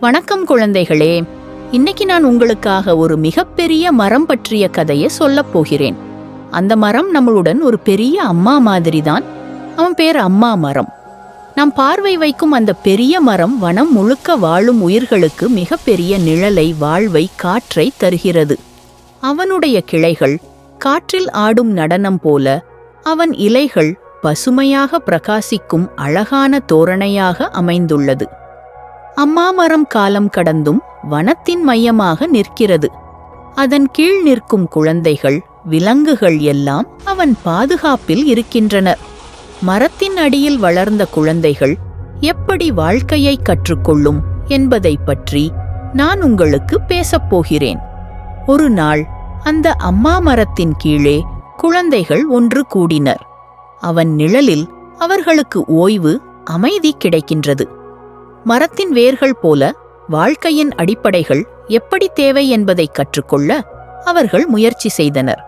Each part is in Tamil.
வணக்கம் குழந்தைகளே. இன்னைக்கு நான் உங்களுக்காக ஒரு மிகப்பெரிய மரம் பற்றிய கதையை சொல்லப் போகிறேன். அந்த மரம் நம்மளுடன் ஒரு பெரிய அம்மா மாதிரி தான். அவன் பேர் அம்மா மரம். நாம் பார்வை வைக்கும் அந்த பெரிய மரம் வனம் முழுக்க வாழும் உயிர்களுக்கு மிகப்பெரிய நிழலை, வாழ்வை, காற்றை தருகிறது. அவனுடைய கிளைகள் காற்றில் ஆடும் நடனம் போல, அவன் இலைகள் பசுமையாக பிரகாசிக்கும் அழகான தோரணையாக அமைந்துள்ளது. அம்மா மரம் காலம் கடந்தும் வனத்தின் மையமாக நிற்கிறது. அதன் கீழ் நிற்கும் குழந்தைகள், விலங்குகள் எல்லாம் அவன் பாதுகாப்பில் இருக்கின்றனர். மரத்தின் அடியில் வளர்ந்த குழந்தைகள் எப்படி வாழ்க்கையை கற்றுக்கொள்ளும் என்பதை பற்றி நான் உங்களுக்கு பேசப்போகிறேன். ஒரு நாள் அந்த அம்மா மரத்தின் கீழே குழந்தைகள் ஒன்று கூடினர். அவன் நிழலில் அவர்களுக்கு ஓய்வு, அமைதி கிடைக்கின்றது. மரத்தின் வேர்கள் போல வாழ்க்கையின் அடிப்படைகள் எப்படி தேவை என்பதை கற்றுக்கொள்ள அவர்கள் முயற்சி செய்தனர்.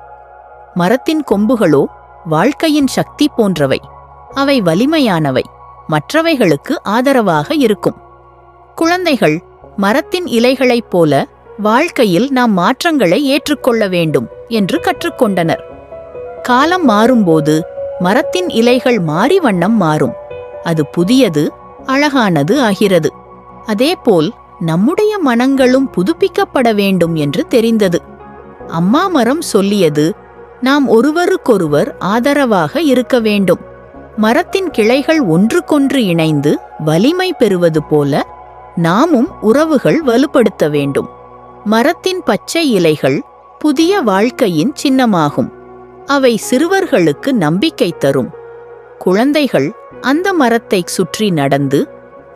மரத்தின் கொம்புகளோ வாழ்க்கையின் சக்தி போன்றவை. அவை வலிமையானவை, மற்றவைகளுக்கு ஆதரவாக இருக்கும். குழந்தைகள் மரத்தின் இலைகளைப் போல வாழ்க்கையில் நாம் மாற்றங்களை ஏற்றுக்கொள்ள வேண்டும் என்று கற்றுக்கொண்டனர். காலம் மாறும்போது மரத்தின் இலைகள் மாறி வண்ணம் மாறும். அது புதியது, அழகானது ஆகிறது. அதேபோல் நம்முடைய மனங்களும் புதுப்பிக்கப்பட வேண்டும் என்று தெரிந்தது. அம்மா மரம் சொல்லியது, நாம் ஒருவருக்கொருவர் ஆதரவாக இருக்க வேண்டும். மரத்தின் கிளைகள் ஒன்றுக்கொன்று இணைந்து வலிமை பெறுவது போல நாமும் உறவுகள் வலுப்படுத்த வேண்டும். மரத்தின் பச்சை இலைகள் புதிய வாழ்க்கையின் சின்னமாகும். அவை சிறுவர்களுக்கு நம்பிக்கை தரும். குழந்தைகள் அந்த மரத்தை சுற்றி நடந்து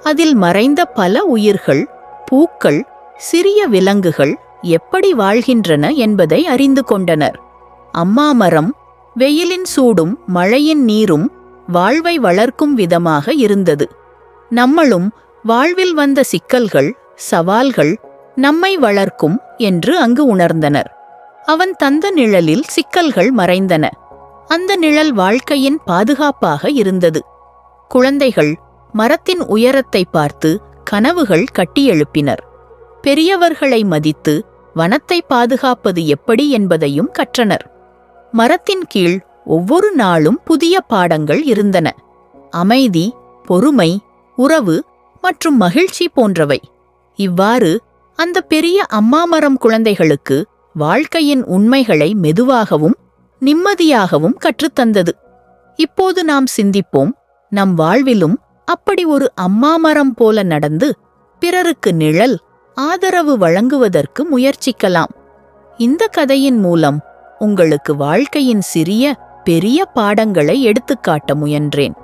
அதில் மறைந்த பல உயிர்கள், பூக்கள், சிறிய விலங்குகள் எப்படி வாழ்கின்றன என்பதை அறிந்து கொண்டனர். அம்மா மரம் வெயிலின் சூடும் மழையின் நீரும் வாழ்வை வளர்க்கும் விதமாக இருந்தது. நம்மளும் வாழ்வில் வந்த சிக்கல்கள், சவால்கள் நம்மை வளர்க்கும் என்று அங்கு உணர்ந்தனர். அவன் தந்த நிழலில் சிக்கல்கள் மறைந்தன. அந்த நிழல் வாழ்க்கையின் பாதுகாப்பாக இருந்தது. குழந்தைகள் மரத்தின் உயரத்தை பார்த்து கனவுகள் கட்டியெழுப்பினர். பெரியவர்களை மதித்து வனத்தை பாதுகாப்பது எப்படி என்பதையும் கற்றனர். மரத்தின் கீழ் ஒவ்வொரு நாளும் புதிய பாடங்கள் இருந்தன. அமைதி, பொறுமை, உறவு மற்றும் மகிழ்ச்சி போன்றவை. இவ்வாறு அந்த பெரிய அம்மா மரம் குழந்தைகளுக்கு வாழ்க்கையின் உண்மைகளை மெதுவாகவும் நிம்மதியாகவும் கற்றுத்தந்தது. இப்போது நாம் சிந்திப்போம், நம் வாழ்விலும் அப்படி ஒரு அம்மா மரம் போல நடந்து பிறருக்கு நிழல், ஆதரவு வழங்குவதற்கு முயற்சிக்கலாம். இந்த கதையின் மூலம் உங்களுக்கு வாழ்க்கையின் சிறிய, பெரிய பாடங்களை எடுத்துக்காட்ட முயன்றேன்.